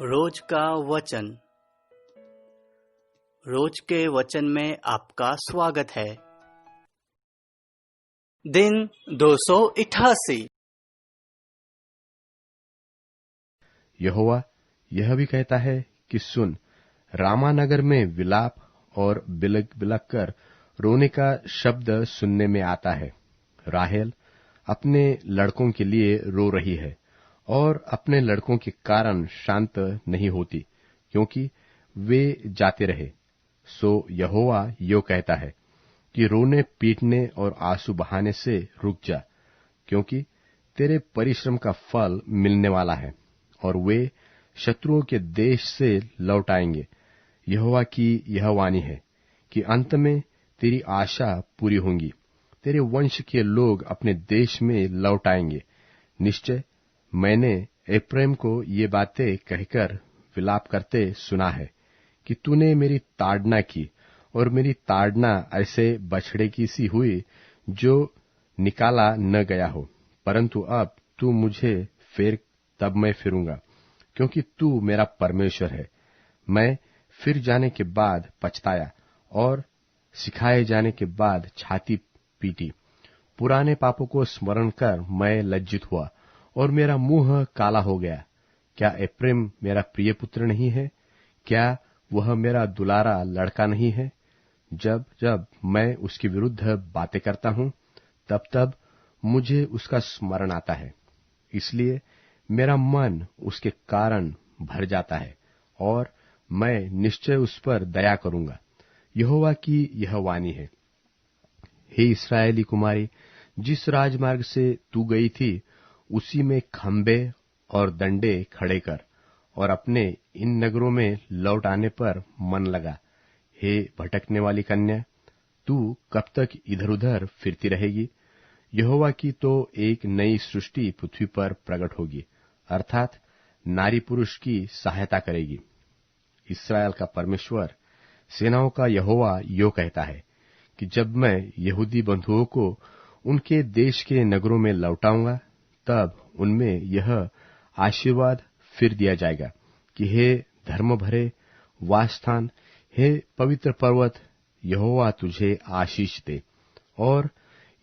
रोज का वचन। रोज के वचन में आपका स्वागत है। दिन 288। यहोवा यह भी कहता है कि सुन, रामानगर में विलाप और बिलक बिलक कर रोने का शब्द सुनने में आता है। राहेल अपने लड़कों के लिए रो रही है और अपने लड़कों के कारण शांत नहीं होती, क्योंकि वे जाते रहे। सो यहोवा यो कहता है कि रोने पीटने और आंसू बहाने से रुक जा, क्योंकि तेरे परिश्रम का फल मिलने वाला है और वे शत्रुओं के देश से लौट आएंगे। यहोवा की यह वाणी है कि अंत में तेरी आशा पूरी होंगी, तेरे वंश के लोग अपने देश में लौट आएंगे। निश्चय मैंने एप्रैम को ये बातें कहकर विलाप करते सुना है कि तूने मेरी ताड़ना की, और मेरी ताड़ना ऐसे बछड़े की सी हुई जो निकाला न गया हो। परंतु अब तू मुझे फेर, तब मैं फिरूंगा, क्योंकि तू मेरा परमेश्वर है। मैं फिर जाने के बाद पछताया और सिखाए जाने के बाद छाती पीटी। पुराने पापों को स्मरण कर मैं लज्जित हुआ और मेरा मुंह काला हो गया। क्या एप्रैम मेरा प्रिय पुत्र नहीं है? क्या वह मेरा दुलारा लड़का नहीं है? जब जब मैं उसके विरुद्ध बातें करता हूं, तब तब मुझे उसका स्मरण आता है। इसलिए मेरा मन उसके कारण भर जाता है और मैं निश्चय उस पर दया करूंगा। यहोवा की यह वाणी है। हे इस्राएली कुमारी, जिस राजमार्ग से तू गई थी, उसी में खंबे और डंडे खड़े कर और अपने इन नगरों में लौट आने पर मन लगा। हे भटकने वाली कन्या, तू कब तक इधर उधर फिरती रहेगी? यहोवा की तो एक नई सृष्टि पृथ्वी पर प्रकट होगी, अर्थात नारी पुरुष की सहायता करेगी। इस्राएल का परमेश्वर, सेनाओं का यहोवा यो कहता है कि जब मैं यहूदी बंधुओं को उनके देश के नगरों में लौटाऊंगा, तब उनमें यह आशीर्वाद फिर दिया जाएगा कि हे धर्म भरे वासस्थान, हे पवित्र पर्वत, यहोवा तुझे आशीष दे। और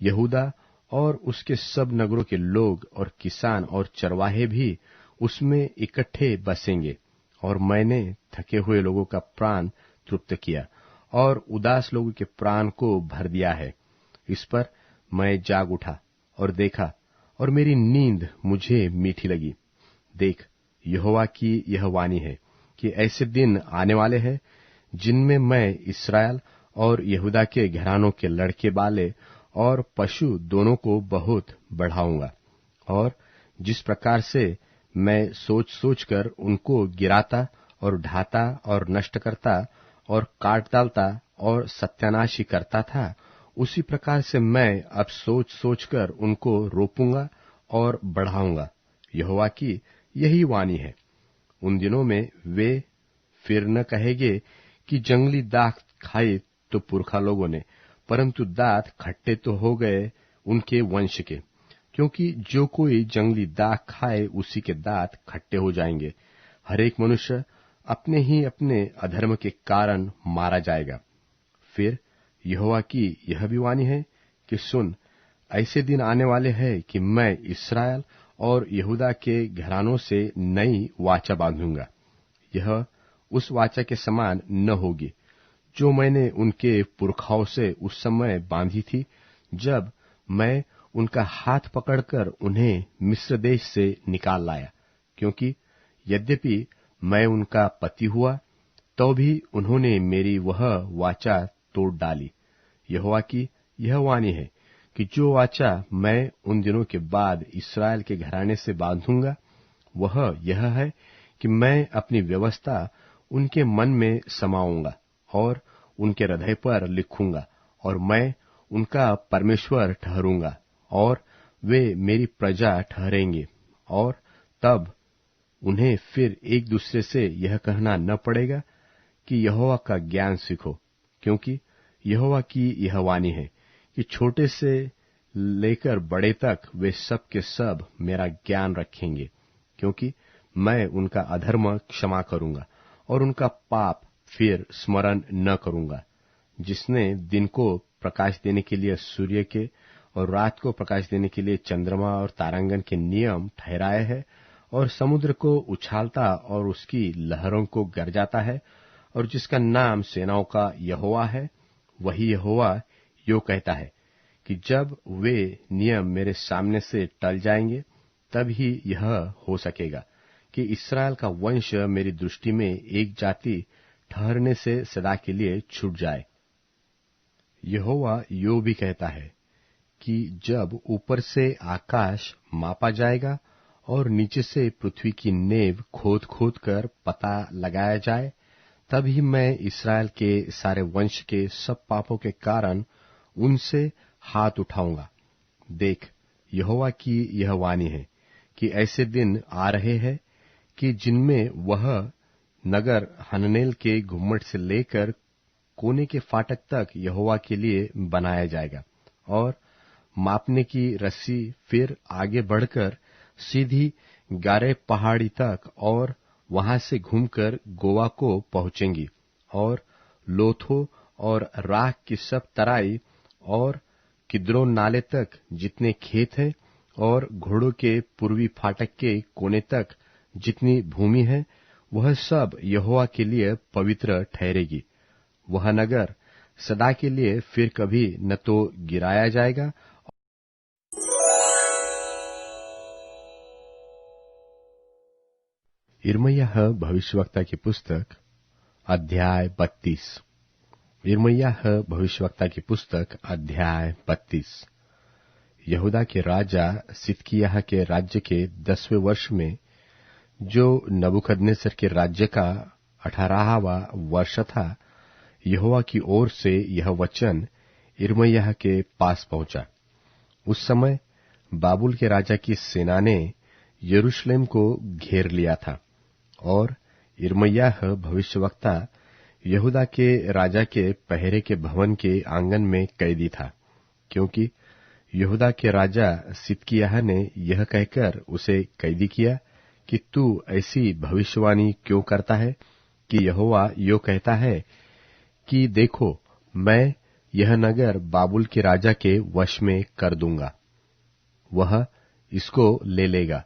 यहूदा और उसके सब नगरों के लोग और किसान और चरवाहे भी उसमें इकट्ठे बसेंगे। और मैंने थके हुए लोगों का प्राण तृप्त किया और उदास लोगों के प्राण को भर दिया है। इस पर मैं जाग उठा और देखा, और मेरी नींद मुझे मीठी लगी। देख, यहोवा की यह वाणी है कि ऐसे दिन आने वाले हैं जिनमें मैं इस्राएल और यहूदा के घरानों के लड़के बाले और पशु दोनों को बहुत बढ़ाऊंगा। और जिस प्रकार से मैं सोच सोचकर उनको गिराता और ढाता और नष्ट करता और काट डालता और सत्यानाशी करता था, उसी प्रकार से मैं अब सोच सोचकर उनको रोपूंगा और बढ़ाऊंगा। यहोवा की यही वाणी है। उन दिनों में वे फिर न कहेंगे कि जंगली दाख खाए तो पुरखा लोगों ने, परंतु दांत खट्टे तो हो गए उनके वंश के, क्योंकि जो कोई जंगली दाख खाए उसी के दांत खट्टे हो जाएंगे। हर एक मनुष्य अपने ही अपने अधर्म के कारण मारा जाएगा। फिर यहोवा की यह भी वाणी है कि सुन, ऐसे दिन आने वाले हैं कि मैं इस्राएल और यहूदा के घरानों से नई वाचा बांधूंगा। यह उस वाचा के समान न होगी जो मैंने उनके पुरखाओं से उस समय बांधी थी, जब मैं उनका हाथ पकड़कर उन्हें मिस्र देश से निकाल लाया। क्योंकि यद्यपि मैं उनका पति हुआ, तो भी उन्होंने मेरी वह वाचा तोड़ डाली। यहोवा की यह वाणी है कि जो वाचा मैं उन दिनों के बाद इस्राएल के घराने से बांधूंगा, वह यह है कि मैं अपनी व्यवस्था उनके मन में समाऊंगा और उनके हृदय पर लिखूंगा, और मैं उनका परमेश्वर ठहरूंगा और वे मेरी प्रजा ठहरेंगे। और तब उन्हें फिर एक दूसरे से यह कहना न पड़ेगा कि यहोवा का ज्ञान सीखो, क्योंकि यहोवा की यह वाणी है कि छोटे से लेकर बड़े तक वे सब के सब मेरा ज्ञान रखेंगे, क्योंकि मैं उनका अधर्म क्षमा करूंगा और उनका पाप फिर स्मरण न करूंगा। जिसने दिन को प्रकाश देने के लिए सूर्य के और रात को प्रकाश देने के लिए चंद्रमा और तारांगन के नियम ठहराए हैं, और समुद्र को उछालता और उसकी लहरों को गरजाता है, और जिसका नाम सेनाओं का यहोवा है, वही यहोवा यो कहता है कि जब वे नियम मेरे सामने से टल जाएंगे, तब ही यह हो सकेगा कि इस्राएल का वंश मेरी दृष्टि में एक जाति ठहरने से सदा के लिए छूट जाए। यहोवा यो भी कहता है कि जब ऊपर से आकाश मापा जाएगा और नीचे से पृथ्वी की नेव खोद खोद कर पता लगाया जाए, तब ही मैं इस्राएल के सारे वंश के सब पापों के कारण उनसे हाथ उठाऊंगा। देख, यहोवा की यह वाणी है कि ऐसे दिन आ रहे हैं कि जिनमें वह नगर हननेल के गुम्मट से लेकर कोने के फाटक तक यहोवा के लिए बनाया जाएगा, और मापने की रस्सी फिर आगे बढ़कर सीधी गारे पहाड़ी तक और वहां से घूमकर गोवा को पहुंचेंगी, और लोथो और राख की सब तराई और किद्रोन नाले तक जितने खेत हैं, और घोड़ों के पूर्वी फाटक के कोने तक जितनी भूमि है, वह सब यहोवा के लिए पवित्र ठहरेगी। वह नगर सदा के लिए फिर कभी न तो गिराया जाएगा। यिर्मयाह भविष्यवक्ता की पुस्तक अध्याय 32। यिर्मयाह भविष्यवक्ता की पुस्तक अध्याय 32। यहूदा के राजा सिदकिय्याह के राज्य के 10वें वर्ष में, जो नबूकदनेस्सर के राज्य का 18वां वर्ष था, यहोवा की ओर से यह वचन यिर्मयाह के पास पहुंचा। उस समय बाबुल के राजा की सेना ने यरूशलेम को घेर लिया था, और यिर्मयाह भविष्यवक्ता यहूदा के राजा के पहरे के भवन के आंगन में कैदी था, क्योंकि यहूदा के राजा सिदकिय्याह ने यह कहकर उसे कैदी किया कि तू ऐसी भविष्यवाणी क्यों करता है कि यहोवा यो कहता है कि देखो, मैं यह नगर बाबुल के राजा के वश में कर दूंगा। वह इसको ले लेगा,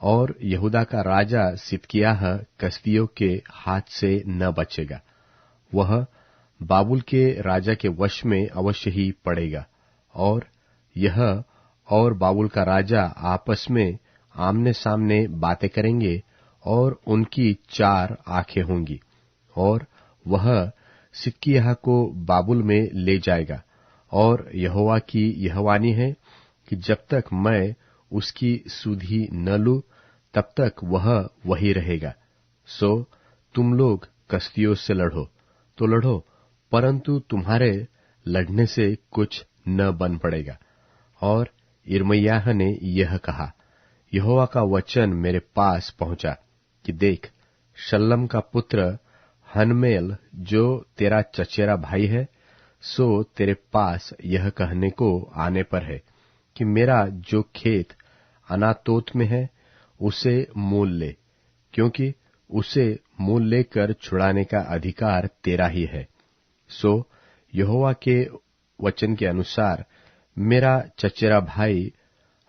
और यहूदा का राजा सिदकिय्याह कसदियों के हाथ से न बचेगा। वह बाबुल के राजा के वश में अवश्य ही पड़ेगा, और यह और बाबुल का राजा आपस में आमने सामने बातें करेंगे, और उनकी 4 आंखें होंगी, और वह सिदकिय्याह को बाबुल में ले जाएगा। और यहोवा की यह वाणी है कि जब तक मैं उसकी सुधि न लूं, तब तक वह वही रहेगा। सो तुम लोग कसदियों से लड़ो तो लड़ो, परंतु तुम्हारे लड़ने से कुछ न बन पड़ेगा। और यिर्मयाह ने यह कहा, यहोवा का वचन मेरे पास पहुंचा कि देख, शल्लम का पुत्र हनमेल, जो तेरा चचेरा भाई है, सो तेरे पास यह कहने को आने पर है कि मेरा जो खेत अनातोत में है, उसे मोल ले, क्योंकि उसे मोल लेकर छुड़ाने का अधिकार तेरा ही है। सो यहोवा के वचन के अनुसार मेरा चचेरा भाई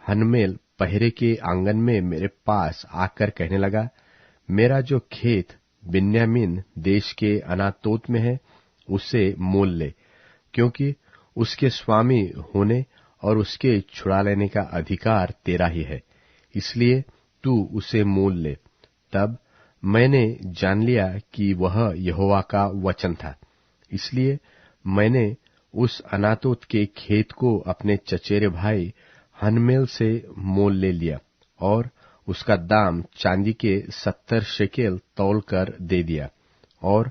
हनमेल पहरे के आंगन में मेरे पास आकर कहने लगा, मेरा जो खेत बिन्यामीन देश के अनातोत में है, उसे मोल ले, क्योंकि उसके स्वामी होने और उसके छुड़ा लेने का अधिकार तेरा ही है, इसलिए तू उसे मोल ले। तब मैंने जान लिया कि वह यहोवा का वचन था, इसलिए मैंने उस अनातोत के खेत को अपने चचेरे भाई हनमेल से मोल ले लिया, और उसका दाम चांदी के 70 शेकेल तौल कर दे दिया। और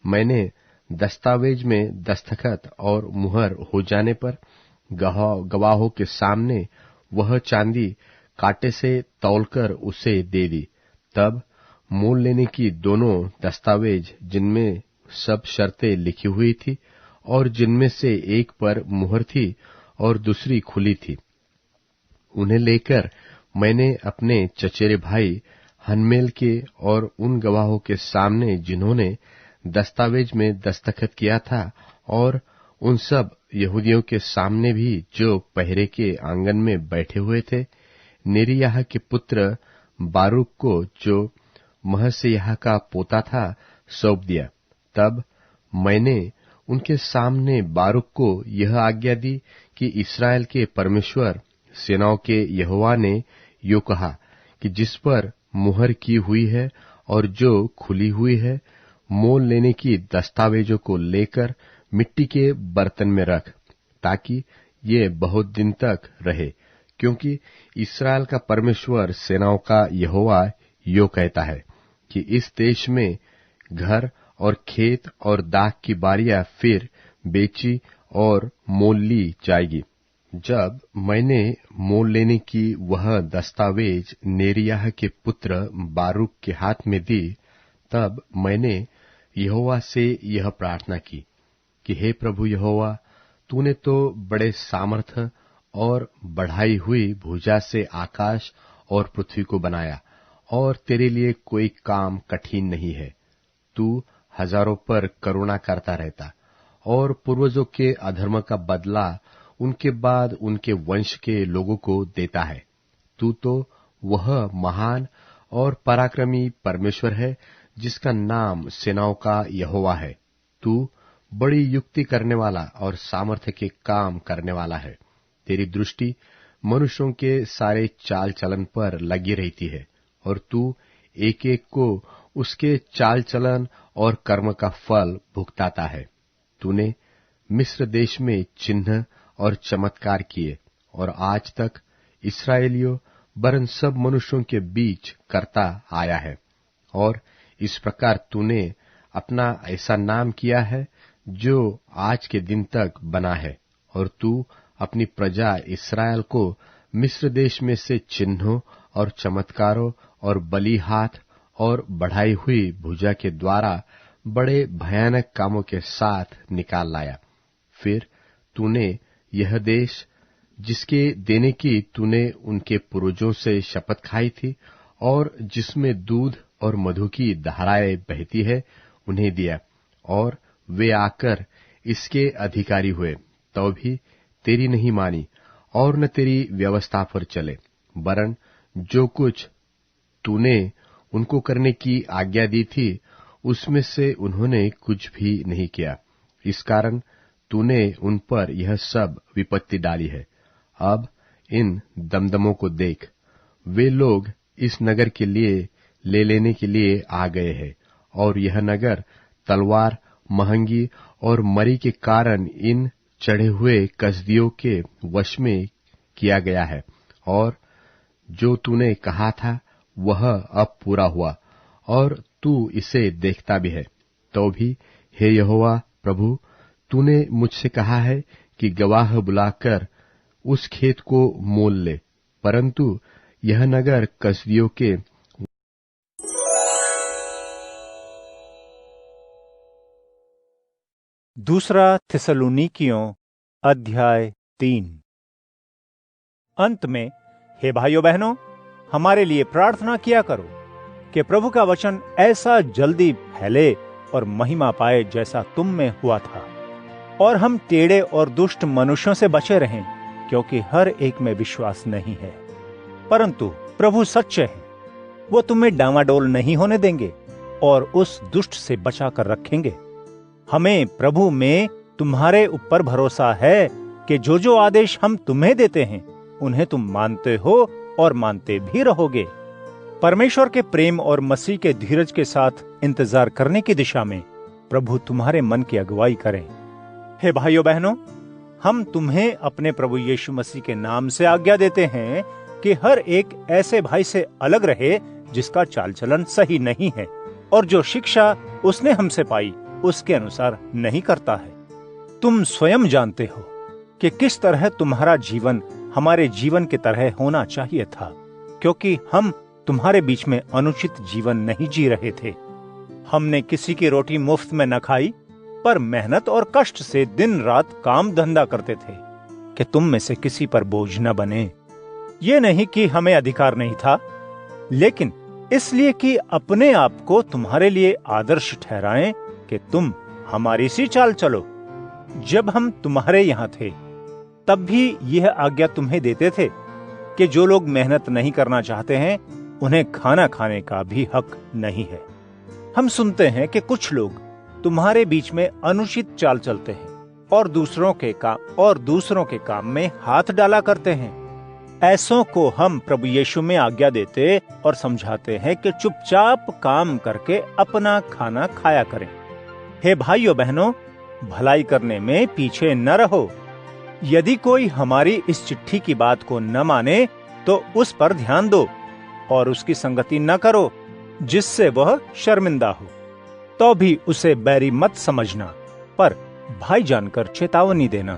मैंने दस्तावेज में दस्तखत और मुहर हो जाने पर गवाहों के सामने वह चांदी कांटे से तौलकर उसे दे दी। तब मोल लेने की दोनों दस्तावेज, जिनमें सब शर्तें लिखी हुई थी और जिनमें से एक पर मुहर थी और दूसरी खुली थी, उन्हें लेकर मैंने अपने चचेरे भाई हनमेल के और उन गवाहों के सामने जिन्होंने दस्तावेज में दस्तखत किया था, और उन सब यहूदियों के सामने भी जो पहरे के आंगन में बैठे हुए थे, नेरिय्याह के पुत्र बारूक को, जो महसेयाह का पोता था, सौंप दिया। तब मैंने उनके सामने बारूक को यह आज्ञा दी कि इस्राएल के परमेश्वर सेनाओं के यहोवा ने यो कहा कि जिस पर मुहर की हुई है और जो खुली हुई है, मोल लेने की दस्तावेजों को लेकर मिट्टी के बर्तन में रख, ताकि ये बहुत दिन तक रहे, क्योंकि इस्राएल का परमेश्वर सेनाओं का यहोवा यो कहता है कि इस देश में घर और खेत और दाख की बारियां फिर बेची और मोल ली जाएगी। जब मैंने मोल लेने की वह दस्तावेज नेरिय्याह के पुत्र बारूक के हाथ में दी, तब मैंने यहोवा से यह प्रार्थना की कि हे प्रभु यहोवा, तूने तो बड़े सामर्थ और बढ़ाई हुई भुजा से आकाश और पृथ्वी को बनाया, और तेरे लिए कोई काम कठिन नहीं है। तू हजारों पर करुणा करता रहता और पूर्वजों के अधर्म का बदला उनके बाद उनके वंश के लोगों को देता है। तू तो वह महान और पराक्रमी परमेश्वर है जिसका नाम सेनाओं का यहोवा है। तू बड़ी युक्ति करने वाला और सामर्थ्य के काम करने वाला है। तेरी दृष्टि मनुष्यों के सारे चाल चलन पर लगी रहती है, और तू एक एक को उसके चाल चलन और कर्म का फल भुगताता है। तूने मिस्र देश में चिन्ह और चमत्कार किए, और आज तक इस्राएलियों वरन सब मनुष्यों के बीच करता आया है। और इस प्रकार तूने अपना ऐसा नाम किया है जो आज के दिन तक बना है, और तू अपनी प्रजा इस्राएल को मिस्र देश में से चिन्हों और चमत्कारों और बलि हाथ और बढ़ाई हुई भुजा के द्वारा बड़े भयानक कामों के साथ निकाल लाया। फिर तूने यह देश, जिसके देने की तूने उनके पूर्वजों से शपथ खाई थी और जिसमें दूध और मधु की धाराएं बहती है, उन्हें दिया, और वे आकर इसके अधिकारी हुए, तो भी तेरी नहीं मानी और न तेरी व्यवस्था पर चले, वरन जो कुछ तूने उनको करने की आज्ञा दी थी उसमें से उन्होंने कुछ भी नहीं किया। इस कारण तूने उन पर यह सब विपत्ति डाली है। अब इन दमदमों को देख, वे लोग इस नगर के लिए ले लेने के लिए आ गए हैं, और यह नगर तलवार, महंगी और मरी के कारण इन चढ़े हुए कसदियों के वश में किया गया है, और जो तूने कहा था वह अब पूरा हुआ, और तू इसे देखता भी है। तो भी हे यहोवा प्रभु, तूने मुझसे कहा है कि गवाह बुलाकर उस खेत को मोल ले, परंतु यह नगर कसदियों के दूसरा थिस्सलुनीकियों अध्याय 3। अंत में हे भाइयों बहनों, हमारे लिए प्रार्थना किया करो कि प्रभु का वचन ऐसा जल्दी फैले और महिमा पाए जैसा तुम में हुआ था, और हम टेढ़े और दुष्ट मनुष्यों से बचे रहें, क्योंकि हर एक में विश्वास नहीं है। परंतु प्रभु सच्चे हैं, वो तुम्हें डामाडोल नहीं होने देंगे और उस दुष्ट से बचा कर रखेंगे। हमें प्रभु में तुम्हारे ऊपर भरोसा है कि जो जो आदेश हम तुम्हें देते हैं उन्हें तुम मानते हो और मानते भी रहोगे। परमेश्वर के प्रेम और मसीह के धीरज के साथ इंतजार करने की दिशा में प्रभु तुम्हारे मन की अगुवाई करें। हे भाइयों बहनों, हम तुम्हें अपने प्रभु यीशु मसीह के नाम से आज्ञा देते हैं कि हर एक ऐसे भाई से अलग रहे जिसका चाल चलन सही नहीं है, और जो शिक्षा उसने हमसे पाई उसके अनुसार नहीं करता है। तुम स्वयं जानते हो कि किस तरह तुम्हारा जीवन हमारे जीवन की तरह होना चाहिए था, क्योंकि हम तुम्हारे बीच में अनुचित जीवन नहीं जी रहे थे। हमने किसी की रोटी मुफ्त में न खाई, पर मेहनत और कष्ट से दिन रात काम धंधा करते थे कि तुम में से किसी पर बोझ न बने। ये नहीं कि हमें अधिकार नहीं था, लेकिन इसलिए कि अपने आप को तुम्हारे लिए आदर्श ठहराएं कि तुम हमारी सी चाल चलो। जब हम तुम्हारे यहाँ थे तब भी यह आज्ञा तुम्हें देते थे कि जो लोग मेहनत नहीं करना चाहते हैं उन्हें खाना खाने का भी हक नहीं है। हम सुनते हैं कि कुछ लोग तुम्हारे बीच में अनुचित चाल चलते हैं और दूसरों के काम में हाथ डाला करते हैं। ऐसों को हम प्रभु यीशु में आज्ञा देते और समझाते हैं कि चुपचाप काम करके अपना खाना खाया करें। हे भाइयों बहनों, भलाई करने में पीछे न रहो। यदि कोई हमारी इस चिट्ठी की बात को न माने तो उस पर ध्यान दो और उसकी संगति न करो जिससे वह शर्मिंदा हो। तो भी उसे बैरी मत समझना, पर भाई जानकर चेतावनी देना।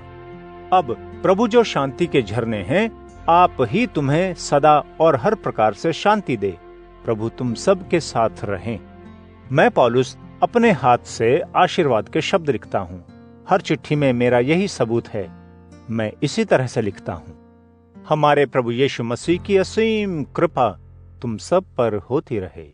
अब प्रभु जो शांति के झरने हैं, आप ही तुम्हें सदा और हर प्रकार से शांति दे। प्रभु तुम सब के साथ रहें। मैं पौलुस अपने हाथ से आशीर्वाद के शब्द लिखता हूँ। हर चिट्ठी में मेरा यही सबूत है। मैं इसी तरह से लिखता हूँ। हमारे प्रभु यीशु मसीह की असीम कृपा तुम सब पर होती रहे।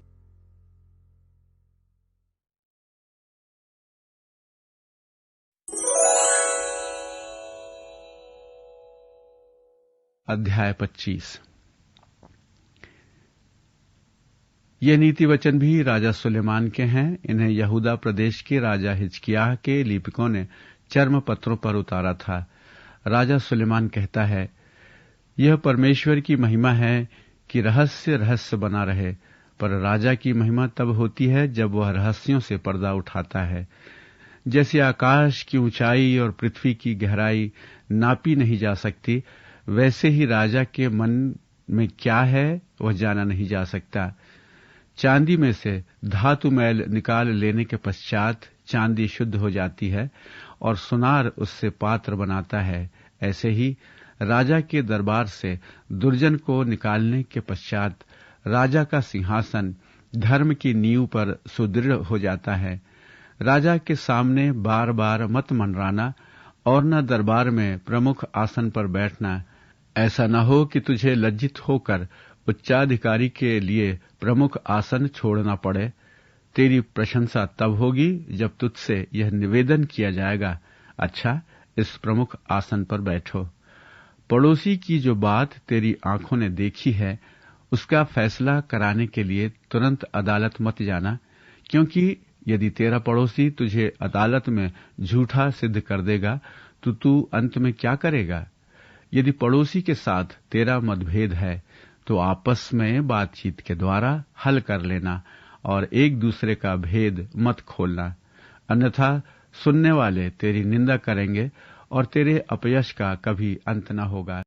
अध्याय 25। ये नीति वचन भी राजा सुलेमान के हैं। इन्हें यहूदा प्रदेश के राजा हिजकिय्याह के लिपिकों ने चर्म पत्रों पर उतारा था। राजा सुलेमान कहता है, यह परमेश्वर की महिमा है कि रहस्य रहस्य बना रहे, पर राजा की महिमा तब होती है जब वह रहस्यों से पर्दा उठाता है। जैसे आकाश की ऊंचाई और पृथ्वी की गहराई नापी नहीं जा सकती, वैसे ही राजा के मन में क्या है वह जाना नहीं जा सकता। चांदी में से धातु मैल निकाल लेने के पश्चात चांदी शुद्ध हो जाती है और सुनार उससे पात्र बनाता है। ऐसे ही राजा के दरबार से दुर्जन को निकालने के पश्चात राजा का सिंहासन धर्म की नींव पर सुदृढ़ हो जाता है। राजा के सामने बार बार मत मंडराना और न दरबार में प्रमुख आसन पर बैठना। ऐसा न हो कि तुझे लज्जित होकर उच्चाधिकारी के लिए प्रमुख आसन छोड़ना पड़े। तेरी प्रशंसा तब होगी जब तुझसे यह निवेदन किया जाएगा, अच्छा इस प्रमुख आसन पर बैठो। पड़ोसी की जो बात तेरी आंखों ने देखी है उसका फैसला कराने के लिए तुरंत अदालत मत जाना, क्योंकि यदि तेरा पड़ोसी तुझे अदालत में झूठा सिद्ध कर देगा तो तू अंत में क्या करेगा। यदि पड़ोसी के साथ तेरा मतभेद है तो आपस में बातचीत के द्वारा हल कर लेना और एक दूसरे का भेद मत खोलना, अन्यथा सुनने वाले तेरी निंदा करेंगे और तेरे अपयश का कभी अंत न होगा।